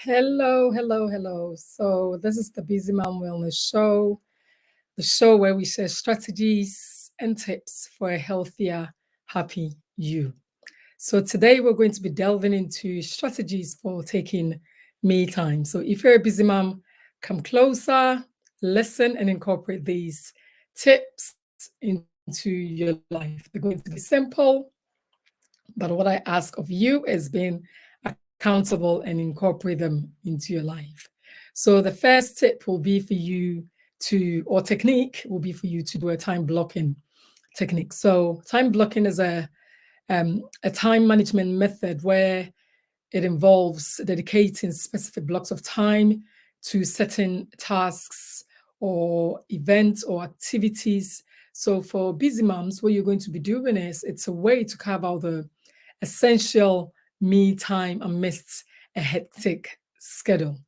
Hello, hello, hello. So, this is the Busy Mom Wellness Show, the show where we share strategies and tips for a healthier, happy you. So, today we're going to be delving into strategies for taking me time. So, if you're a busy mom, come closer, listen, and incorporate these tips into your life. They're going to be simple, but what I ask of you is being accountable and incorporate them into your life. So the first tip will be for you or technique will be for you to do a time blocking technique. So time blocking is a time management method where it involves dedicating specific blocks of time to certain tasks or events or activities. So for busy moms, what you're going to be doing is it's a way to carve out the essential me time amidst a hectic schedule.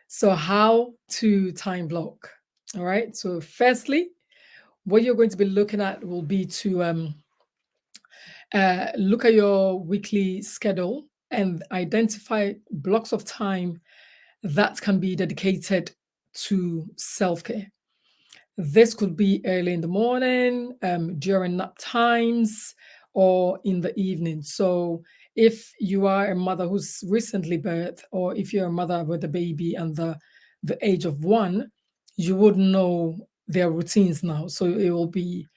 So how to time block? All right. So firstly, what you're going to be looking at will be to look at your weekly schedule and identify blocks of time that can be dedicated to self care. This could be early in the morning, during nap times, or in the evening. So, if you are a mother who's recently birthed, or if you're a mother with a baby and the age of 1, you would know their routines now. So it will be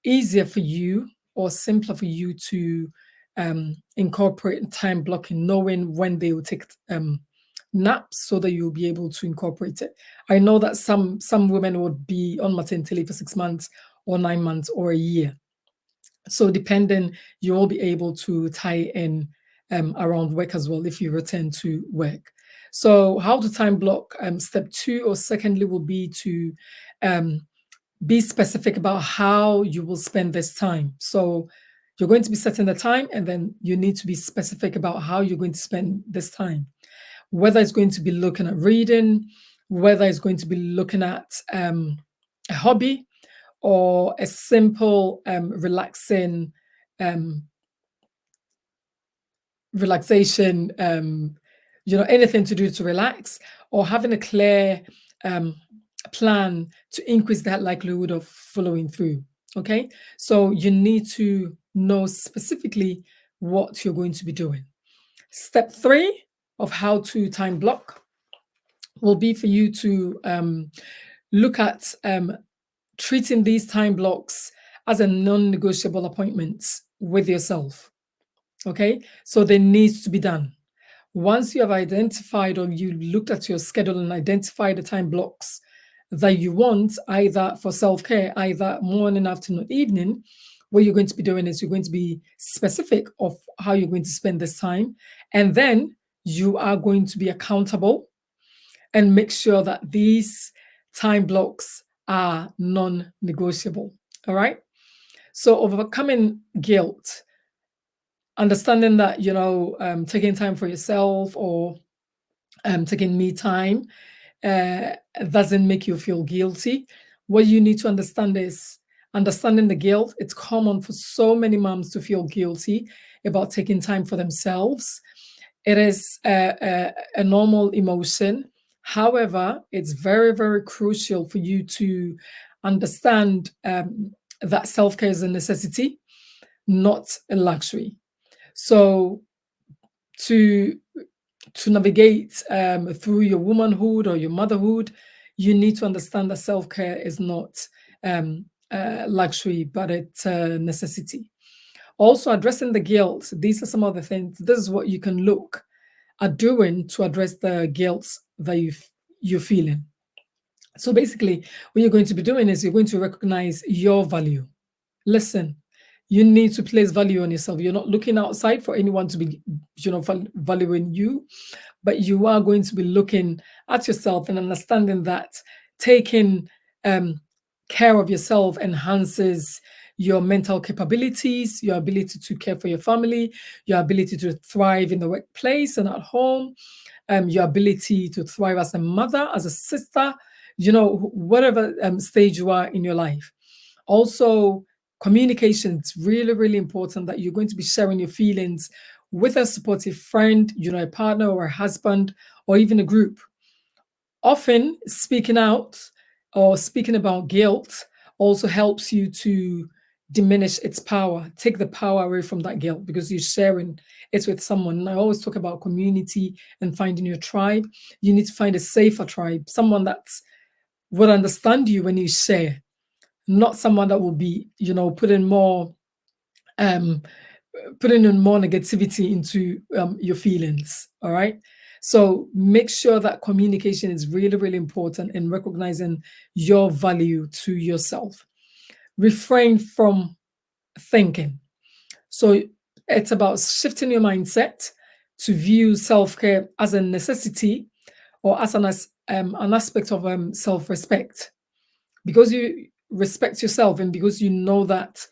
easier for you or simpler for you to incorporate time blocking, knowing when they will take naps so that you'll be able to incorporate it. I know that some women would be on maternity leave for 6 months or 9 months or a year. So depending, you will be able to tie in around work as well if you return to work. So how to time block? Step 2 or secondly will be to um, be specific about how you will spend this time. So you're going to be setting the time, and then you need to be specific about how you're going to spend this time. Whether it's going to be looking at reading, whether it's going to be looking at a hobby or a simple um, relaxation, anything to do to relax, or having a clear um, plan to increase that likelihood of following through. Okay, so you need to know specifically what you're going to be doing. Step 3 of how to time block will be for you to look at treating these time blocks as a non-negotiable appointment with yourself. Okay, so they need to be done. Once you have identified or you looked at your schedule and identified the time blocks that you want, either for self-care, either morning, afternoon, evening, what you're going to be doing is you're going to be specific of how you're going to spend this time. And then you are going to be accountable and make sure that these time blocks are non-negotiable. All right. So overcoming guilt, understanding that taking time for yourself or taking me time doesn't make you feel guilty. What you need to understand is understanding the guilt. It's common for so many moms to feel guilty about taking time for themselves. It is a normal emotion. However, it's very, very crucial for you to understand that self care is a necessity, not a luxury. So, to navigate through your womanhood or your motherhood, you need to understand that self care is not luxury, but it's a necessity. Also, addressing the guilt. These are some of the things. This is what you can look at doing to address the guilt that you're feeling. So basically, what you're going to be doing is you're going to recognize your value. Listen, you need to place value on yourself. You're not looking outside for anyone to be, valuing you, but you are going to be looking at yourself and understanding that taking care of yourself enhances your mental capabilities, your ability to care for your family, your ability to thrive in the workplace and at home, your ability to thrive as a mother, as a sister, whatever stage you are in your life. Also, communication, it's really, really important that you're going to be sharing your feelings with a supportive friend, a partner or a husband, or even a group. Often, speaking out or speaking about guilt also helps you to diminish its power, take the power away from that guilt because you're sharing it with someone. And I always talk about community and finding your tribe. You need to find a safer tribe, someone that will understand you when you share, not someone that will be, um, putting in more negativity into your feelings. All right. So make sure that communication is really, really important in recognizing your value to yourself. Refrain from thinking. So it's about shifting your mindset to view self care as a necessity or as an aspect of self respect. Because you respect yourself and because you know that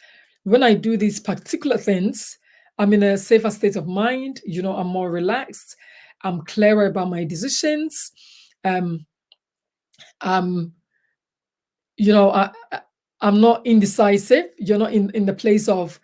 when I do these particular things, I'm in a safer state of mind, I'm more relaxed, I'm clearer about my decisions. Um, I'm, I'm not indecisive. You're not in the place of,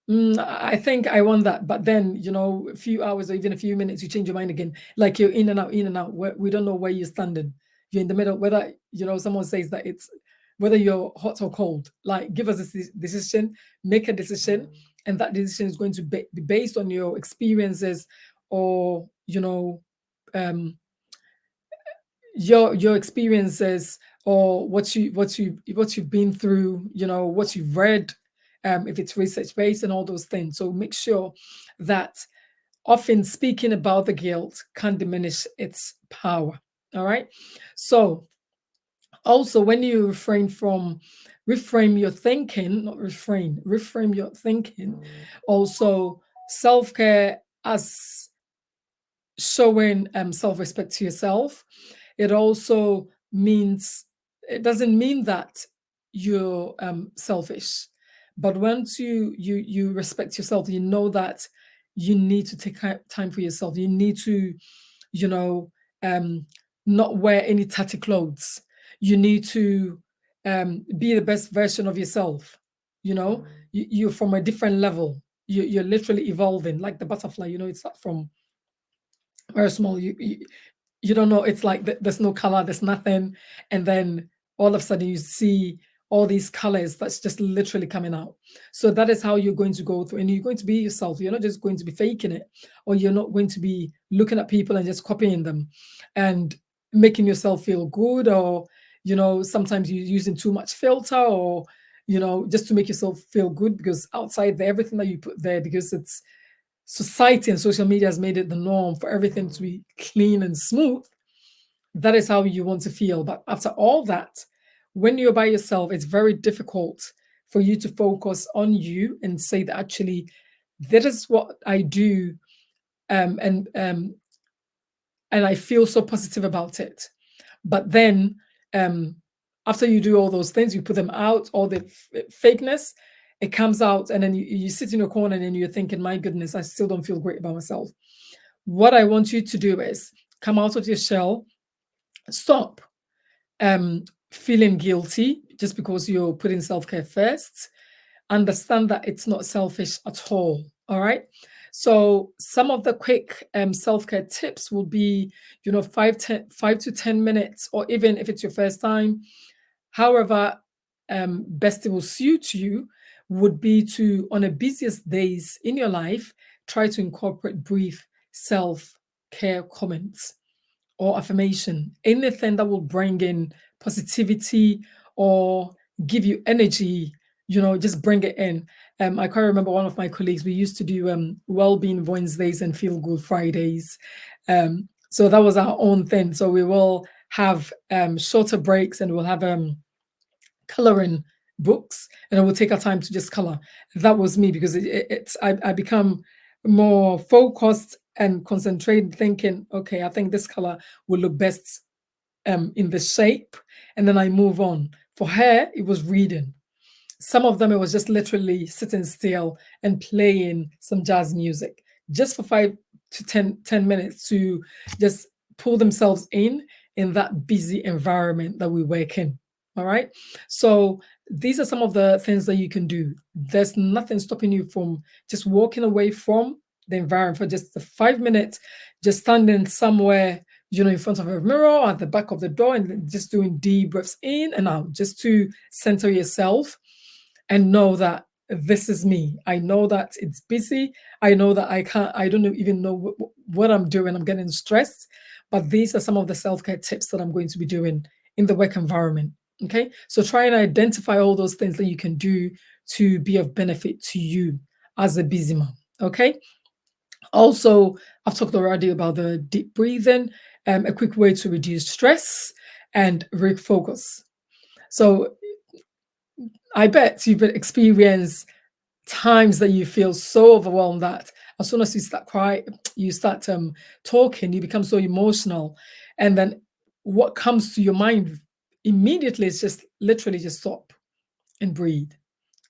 I think I want that, but then a few hours or even a few minutes, you change your mind again. Like you're in and out, in and out. We don't know where you're standing. You're in the middle. Whether someone says that it's whether you're hot or cold. Like give us a decision, make a decision, and that decision is going to be based on your experiences or um, your experiences or what you've been through, what you've read, if it's research based and all those things. So make sure that often speaking about the guilt can diminish its power. All right. So also when you reframe your thinking, not reframe your thinking. Also, self-care as showing self-respect to yourself. It also means it doesn't mean that you're selfish, but once you respect yourself, you know that you need to take time for yourself. You need to, you know, um, not wear any tatty clothes. You need to be the best version of yourself. You're from a different level. You're literally evolving, like the butterfly. It's not from very small. You don't know. It's like there's no color, there's nothing, and then all of a sudden you see all these colors that's just literally coming out. So that is how you're going to go through, and you're going to be yourself. You're not just going to be faking it, or you're not going to be looking at people and just copying them and making yourself feel good, or sometimes you're using too much filter, or just to make yourself feel good, because outside there, everything that you put there, because it's society and social media has made it the norm for everything to be clean and smooth. That is how you want to feel. But after all that, when you're by yourself, it's very difficult for you to focus on you and say that actually, that is what I do, and I feel so positive about it. But then, um, after you do all those things, you put them out, all the fakeness, it comes out, and then you sit in your corner and you're thinking, my goodness, I still don't feel great about myself. What I want you to do is come out of your shell, stop feeling guilty just because you're putting self-care first. Understand that it's not selfish at all. All right. So some of the quick self-care tips will be, 5 to 10 minutes, or even if it's your first time, however best it will suit you, would be to, on the busiest days in your life, try to incorporate brief self-care comments or affirmation, anything that will bring in positivity or give you energy, just bring it in. I can't remember one of my colleagues, we used to do well-being Wednesdays and feel good Fridays. So that was our own thing. So we will have shorter breaks, and we'll have coloring books, and we'll take our time to just color. That was me, because I become more focused and concentrated, thinking, okay, I think this color will look best in the shape, and then I move on. For her, it was reading. Some of them, it was just literally sitting still and playing some jazz music, just for 5 to 10 minutes, to just pull themselves in that busy environment that we work in. All right. So these are some of the things that you can do. There's nothing stopping you from just walking away from the environment for just the 5 minutes, just standing somewhere, in front of a mirror at the back of the door and just doing deep breaths in and out, just to center yourself and know that this is me. I know that it's busy. I know that I don't even know what I'm doing. I'm getting stressed. But these are some of the self care tips that I'm going to be doing in the work environment. Okay. So try and identify all those things that you can do to be of benefit to you as a busy mom. Okay. Also, I've talked already about the deep breathing, a quick way to reduce stress and refocus. So I bet you've experienced times that you feel so overwhelmed that as soon as you start crying, you start talking, you become so emotional, and then what comes to your mind immediately is just literally just stop and breathe.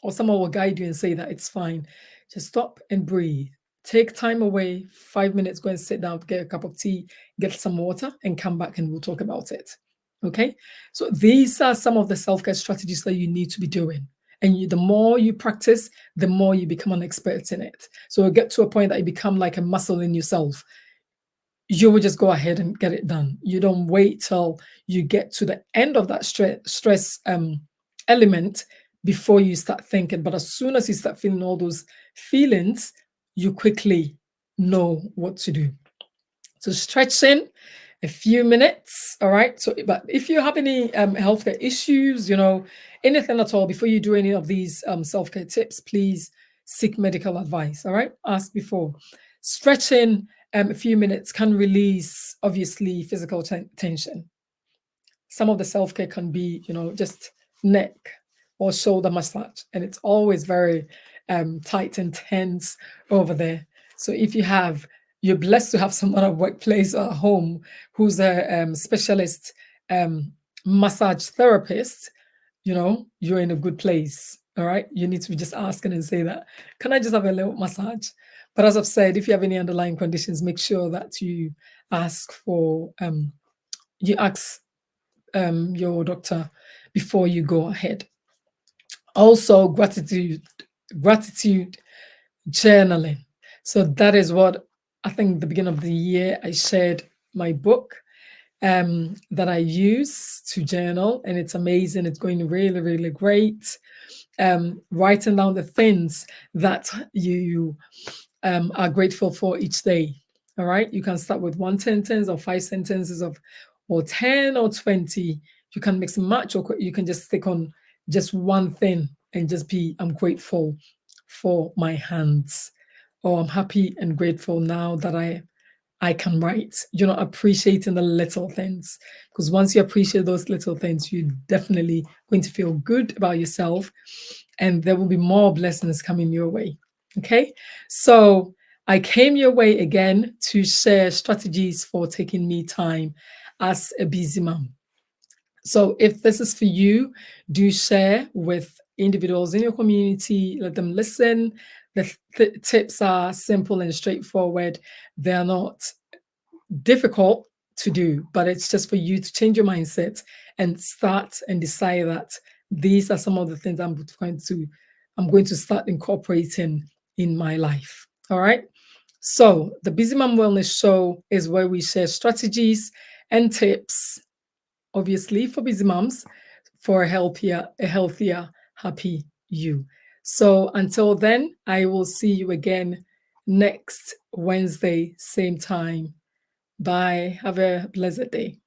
Or someone will guide you and say that it's fine. Just stop and breathe. Take time away, 5 minutes, go and sit down, get a cup of tea, get some water, and come back and we'll talk about it. Okay. So these are some of the self care strategies that you need to be doing. And the more you practice, the more you become an expert in it. So it'll get to a point that you become like a muscle in yourself. You will just go ahead and get it done. You don't wait till you get to the end of that stress element before you start thinking. But as soon as you start feeling all those feelings, you quickly know what to do. So stretching, a few minutes, all right? So, but if you have any healthcare issues, anything at all, before you do any of these self-care tips, please seek medical advice, all right? Ask before. Stretching a few minutes can release, obviously, physical tension. Some of the self-care can be, just neck or shoulder massage, and it's always very tight and tense over there. So if you're blessed to have someone at workplace or at home who's a specialist massage therapist, you're in a good place. All right. You need to be just asking and say that, can I just have a little massage? But as I've said, if you have any underlying conditions, make sure that you ask your doctor before you go ahead. Also, gratitude journaling. So that is what I think the beginning of the year I shared my book that I use to journal, and it's amazing. It's going really, really great. Writing down the things that you are grateful for each day. All right. You can start with one sentence or 5 sentences or 10 or 20. You can mix and match, or you can just stick on just one thing and just be, I'm grateful for my hands, or I'm happy and grateful now that I can write. Appreciating the little things, because once you appreciate those little things, you're definitely going to feel good about yourself, and there will be more blessings coming your way. Okay, so I came your way again to share strategies for taking me time as a busy mom. So if this is for you, do share with individuals in your community, let them listen. The tips are simple and straightforward. They're not difficult to do, but it's just for you to change your mindset and start and decide that these are some of the things I'm going to start incorporating in my life. All right. So the Busy Mom Wellness Show is where we share strategies and tips, obviously for busy moms, for a healthier, happy you. So until then, I will see you again next Wednesday, same time. Bye. Have a blessed day.